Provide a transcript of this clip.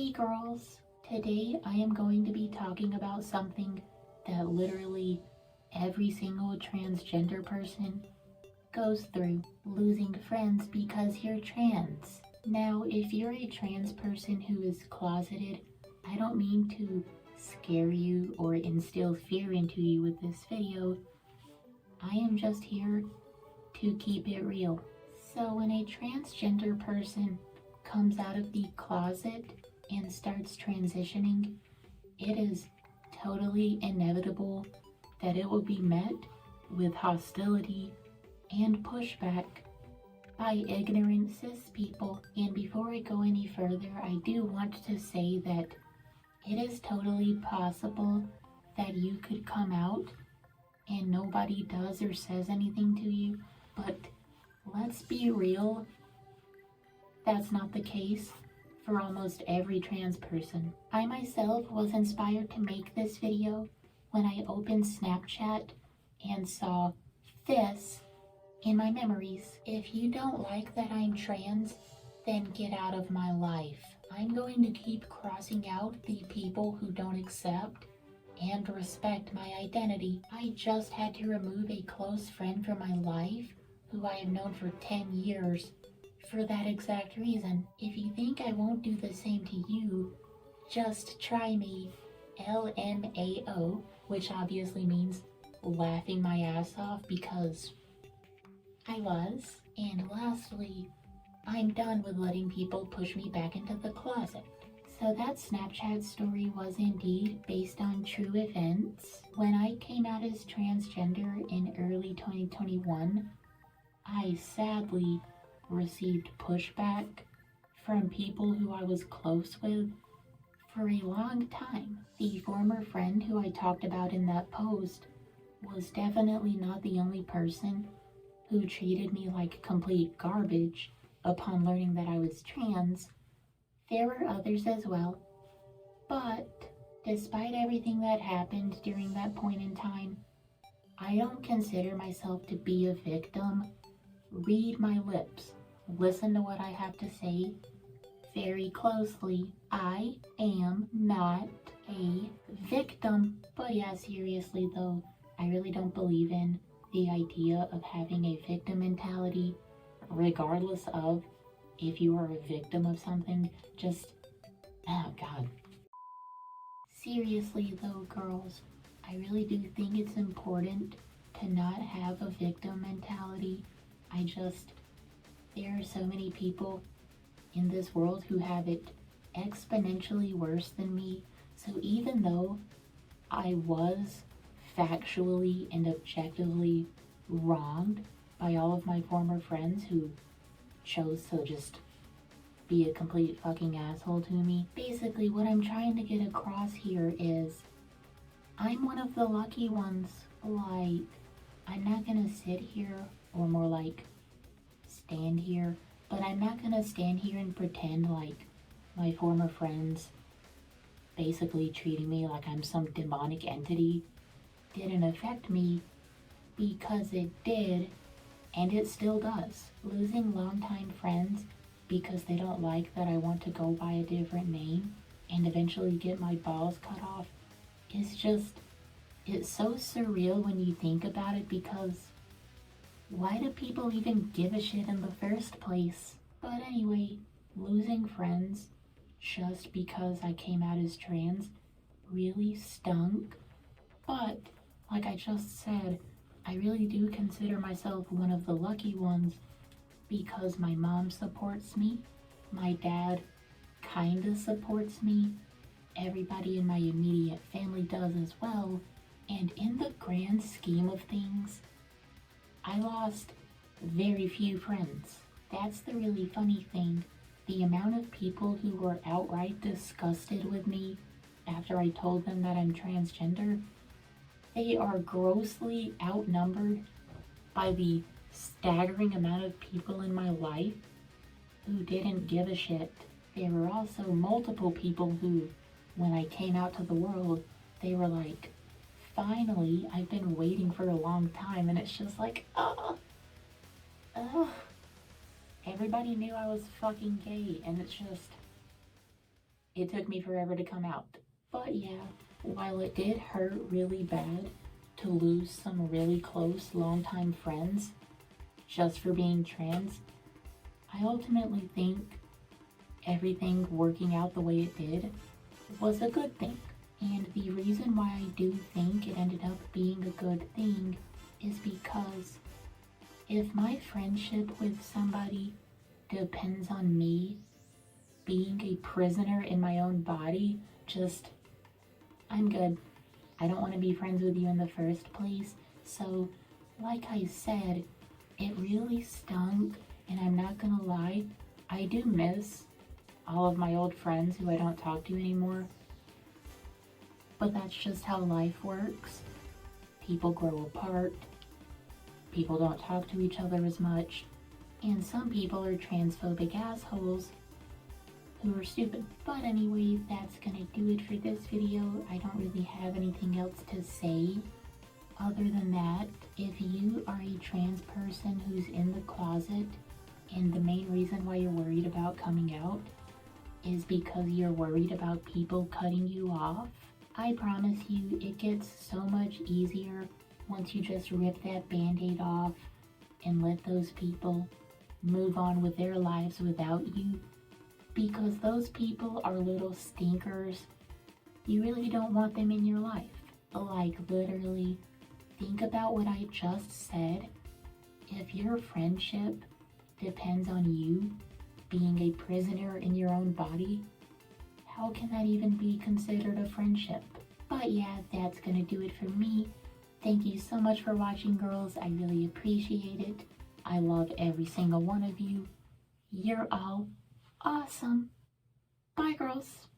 Hey girls, today I am going to be talking about something that literally every single transgender person goes through: losing friends because you're trans. Now, if you're a trans person who is closeted, I don't mean to scare you or instill fear into you with this video. I am just here to keep it real. So when a transgender person comes out of the closet and starts transitioning, it is totally inevitable that it will be met with hostility and pushback by ignorant cis people. And before I go any further, I do want to say that it is totally possible that you could come out and nobody does or says anything to you, but let's be real, that's not the case for almost every trans person. I myself was inspired to make this video when I opened Snapchat and saw this in my memories. If you don't like that I'm trans, then get out of my life. I'm going to keep crossing out the people who don't accept and respect my identity. I just had to remove a close friend from my life who I have known for 10 years for that exact reason. If you think I won't do the same to you, just try me. LMAO, which obviously means laughing my ass off, because I was. And lastly, I'm done with letting people push me back into the closet. So that Snapchat story was indeed based on true events. When I came out as transgender in early 2021, I sadly received pushback from people who I was close with for a long time. The former friend who I talked about in that post was definitely not the only person who treated me like complete garbage upon learning that I was trans. There were others as well, but despite everything that happened during that point in time, I don't consider myself to be a victim. Read my lips. Listen to what I have to say very closely. I am not a victim. But yeah, seriously though, I really don't believe in the idea of having a victim mentality, regardless of if you are a victim of something. Just, oh god. Seriously though, girls, I really do think it's important to not have a victim mentality. There are so many people in this world who have it exponentially worse than me. So even though I was factually and objectively wronged by all of my former friends who chose to just be a complete fucking asshole to me, basically what I'm trying to get across here is I'm one of the lucky ones. Like, I'm not gonna sit here, or more like stand here, but I'm not gonna stand here and pretend like my former friends basically treating me like I'm some demonic entity didn't affect me, because it did, and it still does. Losing longtime friends because they don't like that I want to go by a different name and eventually get my balls cut off is just, it's so surreal when you think about it, because why do people even give a shit in the first place? But anyway, losing friends just because I came out as trans really stunk. But like I just said, I really do consider myself one of the lucky ones, because my mom supports me, my dad kinda supports me, everybody in my immediate family does as well, and in the grand scheme of things, I lost very few friends. That's the really funny thing. The amount of people who were outright disgusted with me after I told them that I'm transgender, they are grossly outnumbered by the staggering amount of people in my life who didn't give a shit. There were also multiple people who, when I came out to the world, they were like, finally, I've been waiting for a long time. And it's just like, everybody knew I was fucking gay, and it's just, It took me forever to come out. But yeah, while it did hurt really bad to lose some really close longtime friends just for being trans, I ultimately think everything working out the way it did was a good thing. And the reason why I do think it ended up being a good thing is because if my friendship with somebody depends on me being a prisoner in my own body, I'm good. I don't want to be friends with you in the first place. So, like I said, it really stunk, and I'm not gonna lie, I do miss all of my old friends who I don't talk to anymore. But that's just how life works. People grow apart, people don't talk to each other as much, and some people are transphobic assholes who are stupid. But anyway, that's gonna do it for this video. I don't really have anything else to say. Other than that, if you are a trans person who's in the closet and the main reason why you're worried about coming out is because you're worried about people cutting you off, I promise you it gets so much easier once you just rip that band-aid off and let those people move on with their lives without you, because those people are little stinkers. You really don't want them in your life. Like, literally, think about what I just said. If your friendship depends on you being a prisoner in your own body, how can that even be considered a friendship? But yeah, that's gonna do it for me. Thank you so much for watching, girls. I really appreciate it. I love every single one of you. You're all awesome. Bye, girls.